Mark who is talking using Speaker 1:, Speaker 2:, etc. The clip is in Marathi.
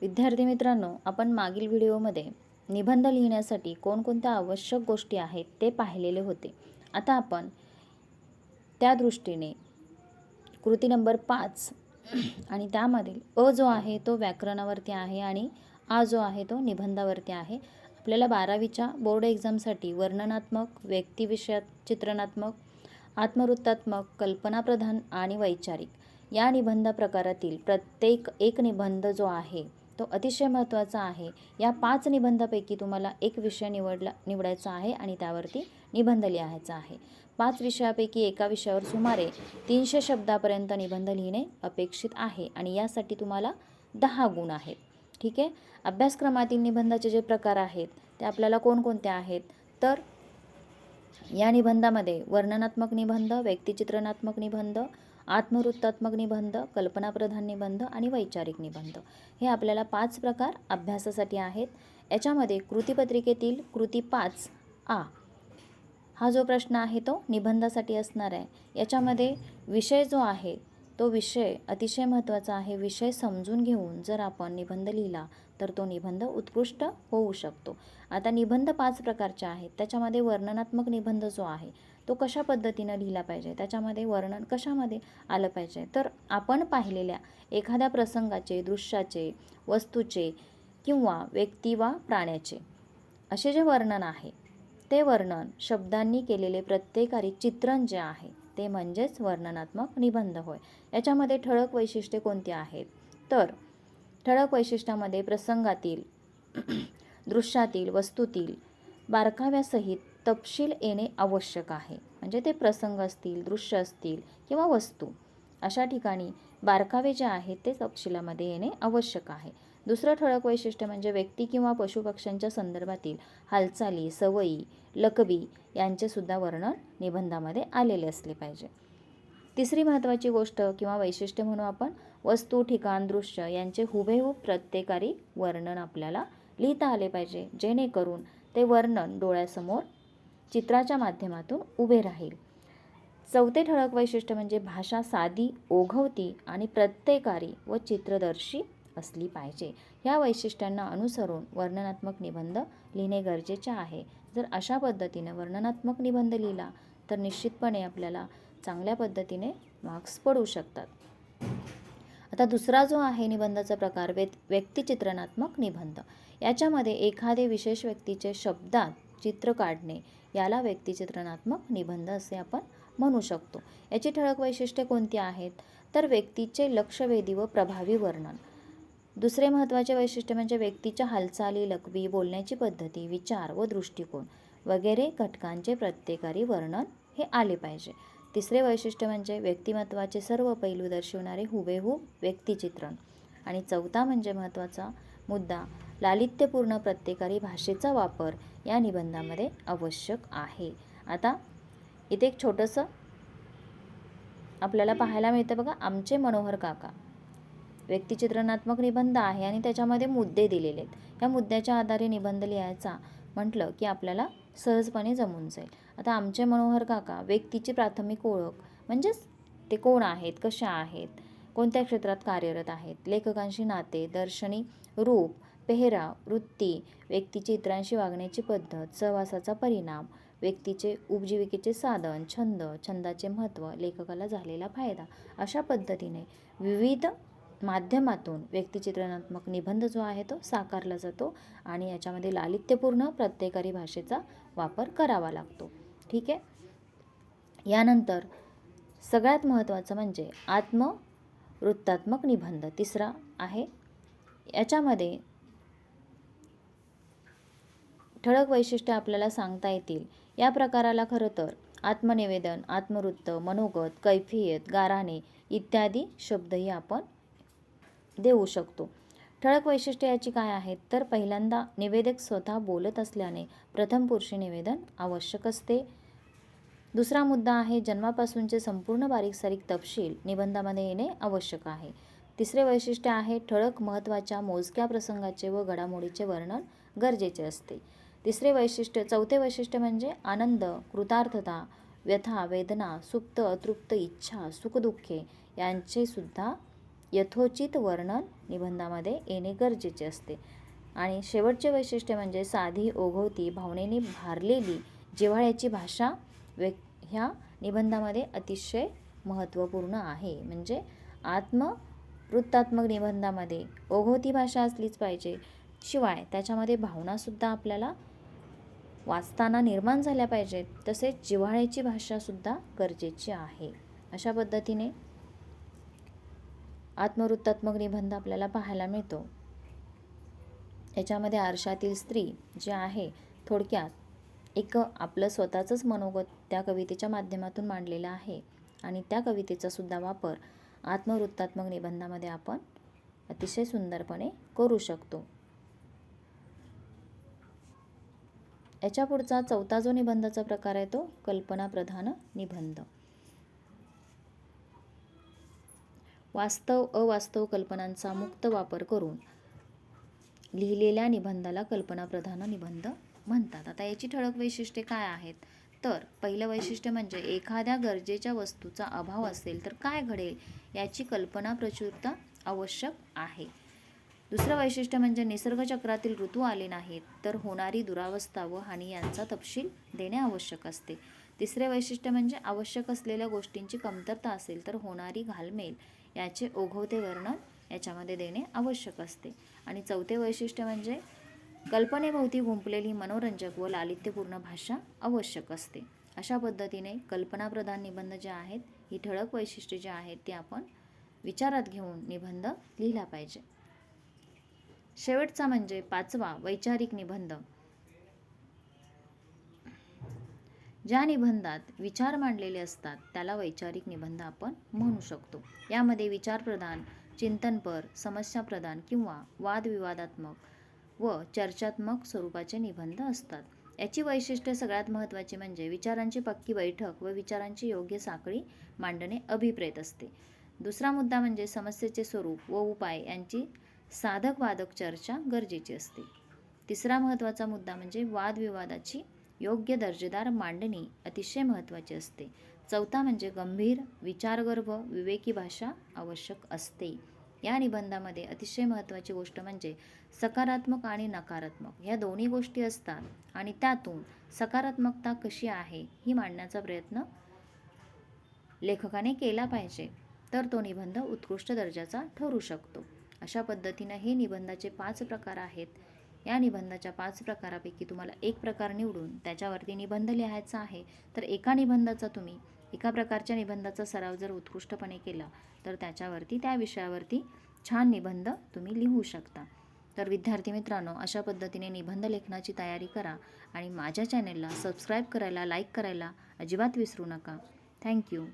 Speaker 1: विद्यार्थी मित्रांनो, आपण मागील व्हिडिओमध्ये निबंध लिहिण्यासाठी कोणकोणत्या आवश्यक गोष्टी आहेत ते पाहिलेले होते. आता आपण त्या दृष्टीने कृती नंबर 5 आणि त्यामधील अ जो आहे तो व्याकरणावरती आहे आणि आ जो आहे तो निबंधावरती आहे. आपल्याला 12वीच्या बोर्ड एक्झामसाठी वर्णनात्मक, व्यक्तिविषयक, चित्रणात्मक, आत्मवृत्तात्मक, कल्पनाप्रधान आणि वैचारिक या निबंध प्रकारातील प्रत्येक एक निबंध जो आहे तो अतिशय महत्त्वाचा आहे. या 5 निबंधापैकी तुम्हाला एक विषय निवडायचा आहे आणि त्यावरती निबंध लिहायचा आहे. 5 विषयापैकी एका विषयावर सुमारे 300 शब्दापर्यंत निबंध लिहिणे अपेक्षित आहे आणि यासाठी तुम्हाला 10 गुण आहेत. ठीक आहे. अभ्यासक्रमातील निबंधाचे जे प्रकार आहेत ते आपल्याला कोणकोणते आहेत, तर या निबंधामध्ये वर्णनात्मक निबंध, व्यक्तिचित्रणात्मक निबंध, आत्मवृत्तात्मक निबंध, कल्पनाप्रधान निबंध आणि वैचारिक निबंध हे आपल्याला 5 प्रकार अभ्यासासाठी आहेत. याच्यामध्ये कृतीपत्रिकेतील कृती 5 आ हा जो प्रश्न आहे तो निबंधासाठी असणार आहे. याच्यामध्ये विषय जो आहे तो विषय अतिशय महत्त्वाचा आहे. विषय समजून घेऊन जर आपण निबंध लिहिला तर तो निबंध उत्कृष्ट होऊ शकतो. आता निबंध 5 प्रकारचे आहेत. त्याच्यामध्ये वर्णनात्मक निबंध जो आहे तो कशा पद्धतीनं लिहिला पाहिजे, त्याच्यामध्ये वर्णन कशामध्ये आलं पाहिजे, तर आपण पाहिलेल्या एखाद्या प्रसंगाचे, दृश्याचे, वस्तूचे किंवा व्यक्ती वा प्राण्याचे असे जे वर्णन आहे ते वर्णन शब्दांनी केलेले प्रत्येकारी चित्रण जे आहे ते म्हणजेच वर्णनात्मक निबंध होय. याच्यामध्ये ठळक वैशिष्ट्ये कोणती आहेत, तर ठळक वैशिष्ट्यामध्ये प्रसंगातील, दृश्यातील, वस्तूतील बारकाव्यासहित तपशील येणे आवश्यक आहे. म्हणजे ते प्रसंग असतील, दृश्य असतील किंवा वस्तू अशा ठिकाणी बारकावे जे आहेत ते तपशिलामध्ये येणे आवश्यक आहे. दुसरं ठळक वैशिष्ट्य म्हणजे व्यक्ती किंवा पशुपक्ष्यांच्या संदर्भातील हालचाली, सवयी, लकबी यांचे सुद्धा वर्णन निबंधामध्ये आलेले असले पाहिजे. तिसरी महत्त्वाची गोष्ट किंवा वैशिष्ट्य म्हणू आपण वस्तू, ठिकाण, दृश्य यांचे हुबेहूब प्रत्येकारी वर्णन आपल्याला लिहिता आले पाहिजे, जेणेकरून ते वर्णन डोळ्यासमोर चित्राच्या माध्यमातून उभे राहील. चौथे ठळक वैशिष्ट्य म्हणजे भाषा साधी, ओघवती आणि प्रत्येकारी व चित्रदर्शी असली पाहिजे. या वैशिष्ट्यांना अनुसरून वर्णनात्मक निबंध लिहिणे गरजेचे आहे. जर अशा पद्धतीने वर्णनात्मक निबंध लिहिला तर निश्चितपणे आपल्याला चांगल्या पद्धतीने मार्क्स पडू शकतात. आता दुसरा जो आहे निबंधाचा प्रकार व्यक्तिचित्रणात्मक निबंध. याच्यामध्ये एखादे विशेष व्यक्तीचे शब्दात चित्र काढणे याला व्यक्तिचित्रणात्मक निबंध असे आपण म्हणू शकतो. याची ठळक वैशिष्ट्ये कोणती आहेत, तर व्यक्तीचे लक्षवेधी व प्रभावी वर्णन. दुसरे महत्त्वाचे वैशिष्ट्य म्हणजे व्यक्तीच्या हालचाली, लकबी, बोलण्याची पद्धती, विचार व दृष्टिकोन वगैरे घटकांचे प्रत्येकारी वर्णन हे आले पाहिजे. तिसरे वैशिष्ट्य म्हणजे व्यक्तिमत्वाचे सर्व पैलू दर्शवणारे हुबेहूब व्यक्तिचित्रण. आणि चौथा म्हणजे महत्त्वाचा मुद्दा लालित्यपूर्ण प्रत्येकारी भाषेचा वापर या निबंधामध्ये आवश्यक आहे. आता इथे एक छोटंसं आपल्याला पाहायला मिळतं बघा, आमचे मनोहर काका व्यक्तिचित्रणात्मक निबंध आहे आणि त्याच्यामध्ये मुद्दे दिलेले आहेत. या मुद्द्याच्या आधारे निबंध लिहायचा म्हटलं की आपल्याला सहजपणे जमून जाईल. आता आमचे मनोहर काका व्यक्तीची प्राथमिक ओळख म्हणजेच ते कोण आहेत, कशा आहेत, कोणत्या क्षेत्रात कार्यरत आहेत, लेखकांशी नाते, दर्शनी रूप, पेहराव, वृत्ती, व्यक्तीची इतरांशी वागण्याची पद्धत, सहवासाचा परिणाम, व्यक्तीचे उपजीविकेचे साधन, छंद, छंदाचे महत्त्व, लेखकाला झालेला फायदा अशा पद्धतीने विविध माध्यमातून व्यक्तिचित्रणात्मक निबंध जो आहे तो साकारला जातो आणि याच्यामध्ये लालित्यपूर्ण प्रत्येकारी भाषेचा वापर करावा लागतो. ठीक आहे. यानंतर सगळ्यात महत्त्वाचं म्हणजे आत्मवृत्तात्मक निबंध तिसरा आहे. याच्यामध्ये ठळक वैशिष्ट्य आपल्याला सांगता येतील. या प्रकाराला खरं तर आत्मनिवेदन, आत्मवृत्त, मनोगत, कैफियत, गाऱ्हाणे इत्यादी शब्दही आपण देऊ शकतो. ठळक वैशिष्ट्ये याची काय आहेत, तर पहिल्यांदा निवेदक स्वतः बोलत असल्याने प्रथम पुरुषी निवेदन आवश्यक असते. दुसरा मुद्दा आहे जन्मापासूनचे संपूर्ण बारीक-सारीक तपशील निबंधामध्ये येणे आवश्यक आहे. तिसरे वैशिष्ट्य आहे ठळक महत्त्वाच्या मोजक्या प्रसंगाचे व घडामोडीचे वर्णन गरजेचे असते. चौथे वैशिष्ट्य म्हणजे आनंद, कृतार्थता, व्यथा, वेदना, सुप्त, अतृप्त इच्छा, सुखदुःखे यांचे सुद्धा यथोचित वर्णन निबंधामध्ये येणे गरजेचे असते. आणि शेवटचे वैशिष्ट्य म्हणजे साधी, ओघवती, भावनेने भारलेली, जिव्हाळ्याची भाषा ह्या निबंधामध्ये अतिशय महत्त्वपूर्ण आहे. म्हणजे आत्मवृत्तात्मक निबंधामध्ये ओघवती भाषा असलीच पाहिजे, शिवाय त्याच्यामध्ये भावनासुद्धा आपल्याला वाचताना निर्माण झाल्या पाहिजेत. तसेच जिव्हाळ्याची भाषासुद्धा गरजेची आहे. अशा पद्धतीने आत्मवृत्तात्मक निबंध आपल्याला पाहायला मिळतो. याच्यामध्ये आरशातील स्त्री जे आहे थोडक्यात एक आपलं स्वतःचंच मनोगत त्या कवितेच्या माध्यमातून मांडलेलं आहे. आणि त्या कवितेचा सुद्धा वापर आत्मवृत्तात्मक निबंधामध्ये आपण अतिशय सुंदरपणे करू शकतो. याच्या पुढचा चौथा जो निबंधाचा प्रकार आहे तो कल्पनाप्रधान निबंध. वास्तव अवास्तव कल्पनांचा मुक्त वापर करून लिहिलेल्या निबंधाला कल्पनाप्रधान निबंध म्हणतात. आता याची ठळक वैशिष्ट्ये काय आहेत तर पहिलं वैशिष्ट्य म्हणजे एखाद्या गरजेच्या वस्तूचा अभाव असेल तर काय घडेल याची कल्पना प्रचुरता आवश्यक आहे. दुसरं वैशिष्ट्य म्हणजे निसर्गचक्रातील ऋतू आले नाहीत तर होणारी दुरावस्था व हानी यांचा तपशील देणे आवश्यक असते. तिसरे वैशिष्ट्य म्हणजे आवश्यक असलेल्या गोष्टींची कमतरता असेल तर होणारी घालमेल याचे ओघवते वर्णन याच्यामध्ये देणे आवश्यक असते. आणि चौथे वैशिष्ट्य म्हणजे कल्पनेभोवती गुंफलेली मनोरंजक व लालित्यपूर्ण भाषा आवश्यक असते. अशा पद्धतीने कल्पनाप्रधान निबंध जे आहेत ही ठळक वैशिष्ट्ये जी आहेत ती आपण विचारात घेऊन निबंध लिहिला पाहिजे. शेवटचा म्हणजे पाचवा वैचारिक निबंध. ज्या निबंधात विचार मांडलेले असतात त्याला वैचारिक निबंध आपण म्हणू शकतो. यामध्ये विचारप्रधान, चिंतनपर, समस्याप्रधान किंवा वादविवादात्मक व चर्चात्मक स्वरूपाचे निबंध असतात. याची वैशिष्ट्ये सगळ्यात महत्त्वाची म्हणजे विचारांची पक्की बैठक व विचारांची योग्य साखळी मांडणे अभिप्रेत असते. दुसरा मुद्दा म्हणजे समस्येचे स्वरूप व उपाय यांची साधक वादक चर्चा गरजेची असते. तिसरा महत्त्वाचा मुद्दा म्हणजे वादविवादाची योग्य दर्जेदार मांडणी अतिशय महत्त्वाची असते. चौथा म्हणजे गंभीर, विचारगर्भ, विवेकी भाषा आवश्यक असते. या निबंधामध्ये अतिशय महत्त्वाची गोष्ट म्हणजे सकारात्मक आणि नकारात्मक या दोन्ही गोष्टी असतात आणि त्यातून सकारात्मकता कशी आहे ही मांडण्याचा प्रयत्न लेखकाने केला पाहिजे, तर तो निबंध उत्कृष्ट दर्जाचा ठरू शकतो. अशा पद्धतीने हे निबंधाचे 5 प्रकार आहेत. या निबंधाच्या 5 प्रकारापैकी तुम्हाला एक प्रकार निवडून त्याच्यावरती निबंध लिहायचा आहे. तर एका प्रकारच्या निबंधाचा सराव जर उत्कृष्टपणे केला तर त्याच्यावरती त्या विषयावरती छान निबंध तुम्ही लिहू शकता. तर विद्यार्थी मित्रांनो, अशा पद्धतीने निबंध लेखनाची तयारी करा आणि माझ्या चॅनेलला सबस्क्राईब करायला, लाईक करायला अजिबात विसरू नका. थँक्यू.